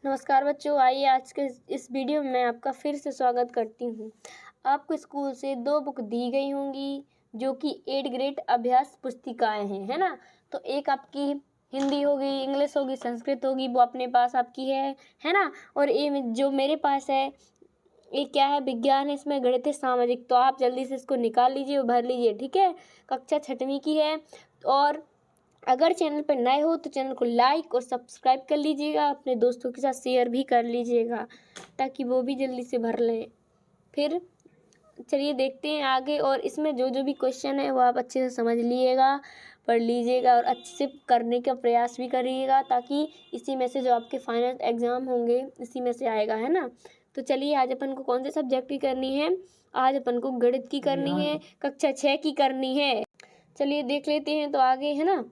नमस्कार बच्चों, आइए आज के इस वीडियो में मैं आपका फिर से स्वागत करती हूँ। आपको स्कूल से 2 बुक दी गई होंगी जो कि 8 ग्रेड अभ्यास पुस्तिकाएं हैं, है ना। तो एक आपकी हिंदी होगी, इंग्लिश होगी, संस्कृत होगी, वो अपने पास आपकी है ना। और ये जो मेरे पास है ये क्या है, विज्ञान है, इसमें गणित है, सामाजिक। तो आप जल्दी से इसको निकाल लीजिए और भर लीजिए, ठीक है। कक्षा 6वीं की है। और अगर चैनल पर नए हो तो चैनल को लाइक और सब्सक्राइब कर लीजिएगा, अपने दोस्तों के साथ शेयर भी कर लीजिएगा ताकि वो भी जल्दी से भर लें। फिर चलिए देखते हैं आगे। और इसमें जो जो भी क्वेश्चन है वो आप अच्छे से समझ लीजिएगा, पढ़ लीजिएगा और अच्छे से करने का प्रयास भी करिएगा ताकि इसी में से जो आपके फाइनल एग्ज़ाम होंगे इसी में से आएगा, है ना। तो चलिए आज अपन को कौन से सब्जेक्ट की करनी है। आज अपन को गणित की करनी है, कक्षा 6 की करनी है। चलिए देख लेते हैं तो आगे, है ना।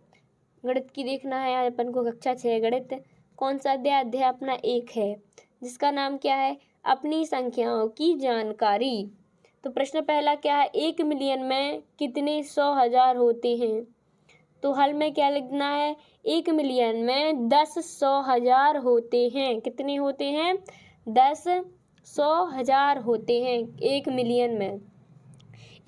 गणित की देखना है आज अपन को, कक्षा 6 गणित। कौन सा अध्याय? अध्याय अपना 1 है जिसका नाम क्या है, अपनी संख्याओं की जानकारी। तो प्रश्न पहला क्या है, 1 मिलियन में कितने 100,000 होते हैं। तो हल में क्या लिखना है, 1 मिलियन में 10 100,000 होते हैं। कितने होते हैं? 10 100,000 होते हैं 1 मिलियन में।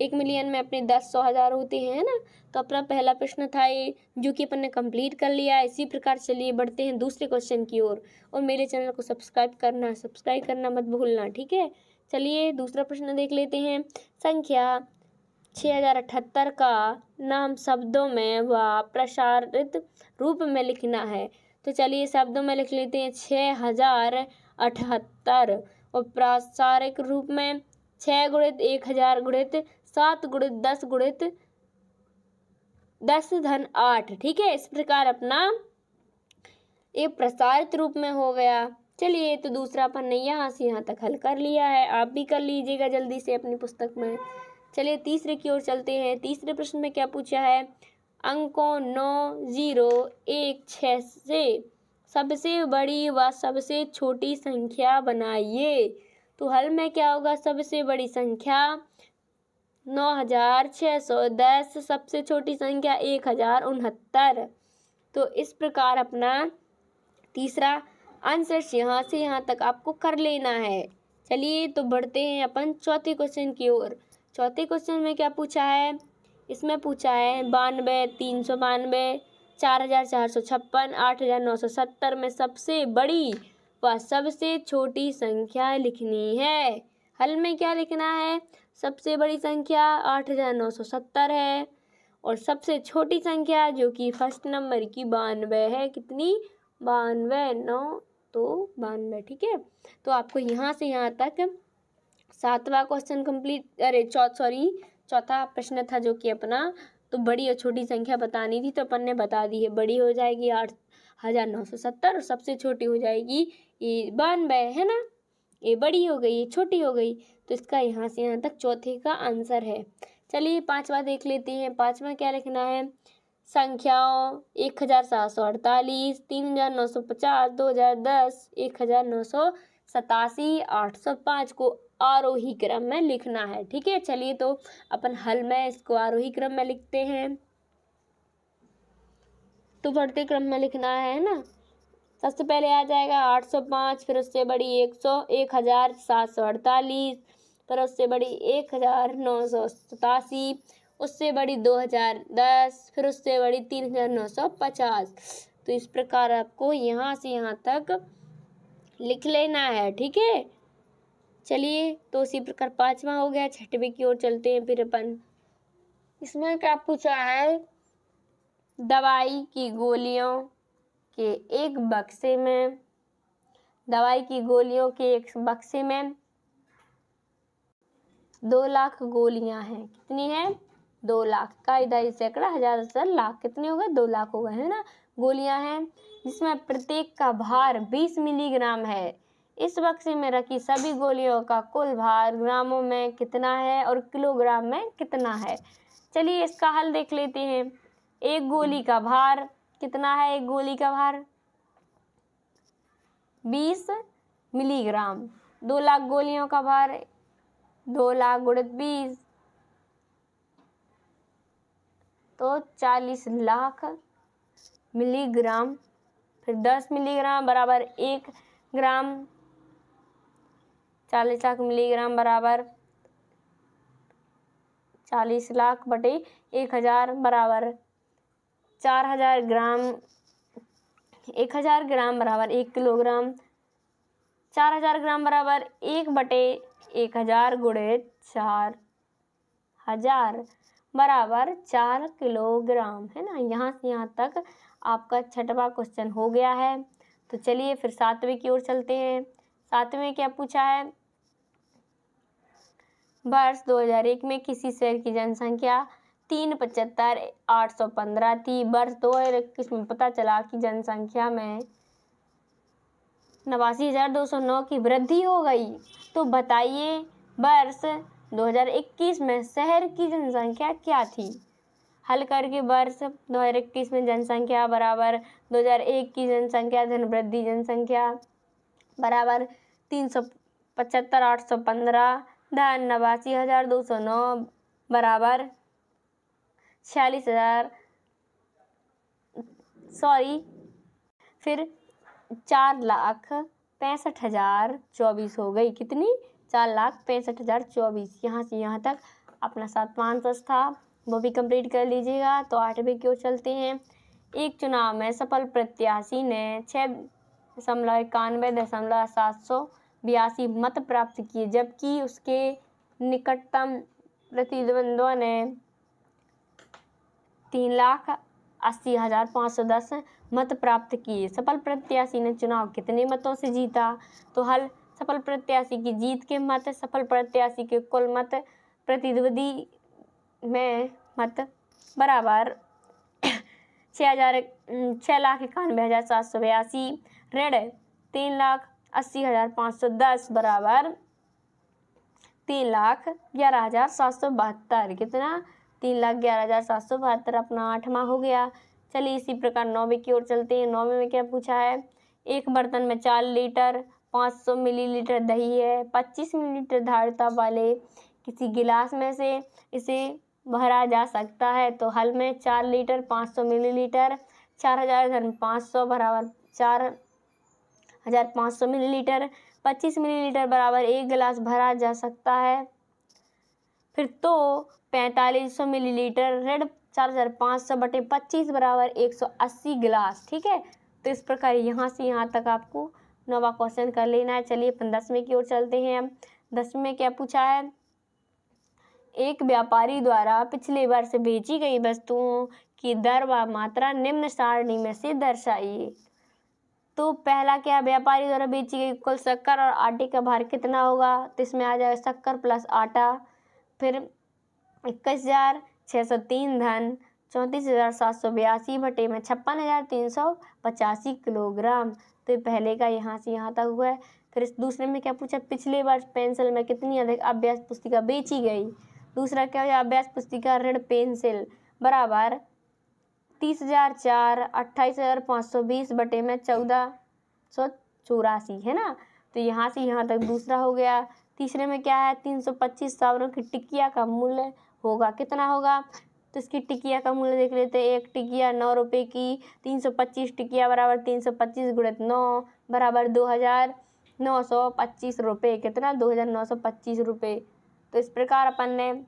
1 मिलियन में अपने 10 100,000 होते हैं, है ना। तो अपना पहला प्रश्न था ये, जो कि अपन ने कंप्लीट कर लिया है। इसी प्रकार चलिए बढ़ते हैं दूसरे क्वेश्चन की ओर। और मेरे चैनल को सब्सक्राइब करना मत भूलना, ठीक है। चलिए दूसरा प्रश्न देख लेते हैं। संख्या 6078 का नाम शब्दों में व प्रसारित रूप में लिखना है। तो चलिए शब्दों में लिख लेते हैं 6078 और प्रासारिक रूप में 6 गुणित 1000 गुणित 7 गुणित 10 गुणित 10 धन 8, ठीक है। इस प्रकार अपना ये प्रसारित रूप में हो गया। चलिए तो दूसरा अपन ने यहाँ से यहाँ तक हल कर लिया है, आप भी कर लीजिएगा जल्दी से अपनी पुस्तक में। चलिए तीसरे की ओर चलते हैं। तीसरे प्रश्न में क्या पूछा है, अंकों 9 0 1 6 से सबसे बड़ी व सबसे छोटी संख्या बनाइए। तो हल में क्या होगा, सबसे बड़ी संख्या 9610, सबसे छोटी संख्या 1069। तो इस प्रकार अपना तीसरा आंसर यहाँ से यहाँ तक आपको कर लेना है। चलिए तो बढ़ते हैं अपन चौथे क्वेश्चन की ओर। चौथे क्वेश्चन में क्या पूछा है, इसमें पूछा है 92 392 4456 8970 में सबसे बड़ी व सबसे छोटी संख्या लिखनी है। हल में क्या लिखना है, सबसे बड़ी संख्या 8970 है और सबसे छोटी संख्या जो कि फर्स्ट नंबर की 92 है। कितनी? 92, 9 तो 92, ठीक है। तो आपको यहाँ से यहाँ तक सातवां क्वेश्चन कंप्लीट, चौथा प्रश्न था जो कि अपना, तो बड़ी और छोटी संख्या बतानी थी तो अपन ने बता दी है। बड़ी हो जाएगी 8970 और सबसे छोटी हो जाएगी ये 92, है ना। ये बड़ी हो गई, ये छोटी हो गई। तो इसका यहाँ से यहाँ तक चौथे का आंसर है। चलिए पांचवा देख लेते हैं। पांचवा क्या लिखना है, संख्याओं 1748 3950 2010 1987 805 को आरोही क्रम में लिखना है, ठीक है। चलिए तो अपन हल में इसको आरोही क्रम में लिखते हैं। तो बढ़ते क्रम में लिखना है ना। सबसे पहले आ जाएगा 805, फिर उससे बड़ी 1748, फिर उससे बड़ी 1987, उससे बड़ी 2010, फिर उससे बड़ी 3950। तो इस प्रकार आपको यहाँ से यहाँ तक लिख लेना है, ठीक है। चलिए तो उसी प्रकार पांचवा हो गया। छठवीं की ओर चलते हैं फिर अपन। इसमें क्या पूछा है, दवाई की गोलियों के एक बक्से में 2 लाख गोलियां हैं। कितनी है? 2 लाख का इधर सैकड़ा हजार लाख, कितने हो गए? 2 लाख हो गए, है ना। गोलियां हैं जिसमें प्रत्येक का भार 20 मिलीग्राम है। इस बक्से में रखी सभी गोलियों का कुल भार ग्रामों में कितना है और किलोग्राम में कितना है। चलिए इसका हल देख लेते हैं। एक गोली का भार कितना है, एक गोली का भार 20 मिलीग्राम। 2 लाख गोलियों का भार 2 लाख गुणित 20 तो 40 लाख मिलीग्राम। फिर 10 मिलीग्राम बराबर 1 ग्राम, 40 लाख मिलीग्राम बराबर 40 लाख बटे 1000 बराबर 4000 ग्राम। 1000 ग्राम बराबर 1 किलोग्राम। 4000 ग्राम बराबर 1/1000 गुणे 4000 बराबर 4 किलोग्राम, है ना। यहाँ से यहाँ तक आपका छठवां क्वेश्चन हो गया है। तो चलिए फिर 7वें की ओर चलते हैं। 7वें में क्या पूछा है? वर्ष 2001 में किसी शहर की जनसंख्या 375,815 थी। वर्ष 2021 में पता चला कि जनसंख्या में 89,209 की वृद्धि हो गई। तो बताइए वर्ष 2021 में शहर की जनसंख्या क्या थी? हल करके वर्ष 2021 में जनसंख्या बराबर 2001 की जनसंख्या धन वृद्धि जनसंख्या बराबर 375,815 धन 89,209 बराबर 46,000 फिर 4,65,024 हो गई। कितनी? 4,65,024। यहाँ से यहाँ तक अपना 7वां आंसर था, वो भी कंप्लीट कर लीजिएगा। तो 8वें की ओर चलते हैं। एक चुनाव में सफल प्रत्याशी ने 6,91,782 मत प्राप्त किए, जबकि उसके निकटतम प्रतिद्वंद्वी ने 3,80,510 मत प्राप्त किए। सफल प्रत्याशी ने चुनाव कितने मतों से जीता? तो हल सफल प्रत्याशी की जीत के मत, सफल प्रत्याशी के कुल मत, प्रतिद्वंदी में मत बराबर 6,91,782 ऋण 3,80,510 बराबर 3,11,772। कितना? 3,11,772 अपना 8वां हो गया। चलिए इसी प्रकार 9वें की ओर चलते हैं। 9वें में क्या पूछा है? एक बर्तन में 4 लीटर 500 मिलीलीटर दही है। 25 मिलीलीटर धारिता वाले किसी गिलास में से इसे भरा जा सकता है। तो हल में 4 लीटर 500 मिलीलीटर 4,000 धन 500 बराबर 4,500 मिलीलीटर 25 मिलीलीटर बराबर 1 गिलास भरा जा सकता है। फिर तो 4500 मिलीलीटर ऋण 4,500 बटे 25 बराबर 180 गिलास। ठीक है, तो इस प्रकार यहाँ से यहाँ तक आपको 9वां क्वेश्चन कर लेना है। चलिए अपन 10वें की ओर चलते हैं। 10वें में क्या पूछा है? एक व्यापारी द्वारा पिछले वर्ष बेची गई वस्तुओं की दर व मात्रा निम्न सारणी में से दर्शाइए। तो पहला क्या? व्यापारी द्वारा बेची गई कुल शक्कर और आटे का भार कितना होगा? तो इसमें आ जाएगा शक्कर प्लस आटा, फिर 21,603 धन 34,782 बटे में 56,385 किलोग्राम। तो पहले का यहाँ से यहाँ तक हुआ है। फिर इस दूसरे में क्या पूछा? पिछले वर्ष पेंसिल में कितनी अधिक अभ्यास पुस्तिका बेची गई? दूसरा क्या हो? अभ्यास पुस्तिका ऋण पेंसिल बराबर 30,004 28,520 बटे में 1484, है ना। तो यहाँ से यहाँ तक दूसरा हो गया। तीसरे में क्या है? 325 सावरों की टिकिया का मूल्य होगा, कितना होगा? तो इसकी टिकिया का मूल्य देख लेते हैं। एक टिकिया 9 रुपये की, 325 टिकिया बराबर 325 गुणित 9 बराबर 2,925 रुपये। कितना? 2,925 रुपये। तो इस प्रकार अपन ने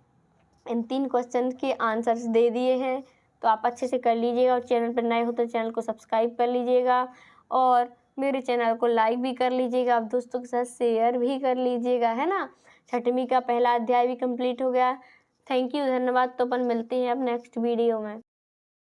इन 3 क्वेश्चन के आंसर्स दे दिए हैं। तो आप अच्छे से कर लीजिएगा, और चैनल पर नए हो तो चैनल को सब्सक्राइब कर लीजिएगा, और मेरे चैनल को लाइक भी कर लीजिएगा, आप दोस्तों के साथ शेयर भी कर लीजिएगा, है ना। 6वीं का पहला अध्याय भी कंप्लीट हो गया। थैंक यू, धन्यवाद। तो अपन मिलते हैं अब नेक्स्ट वीडियो में।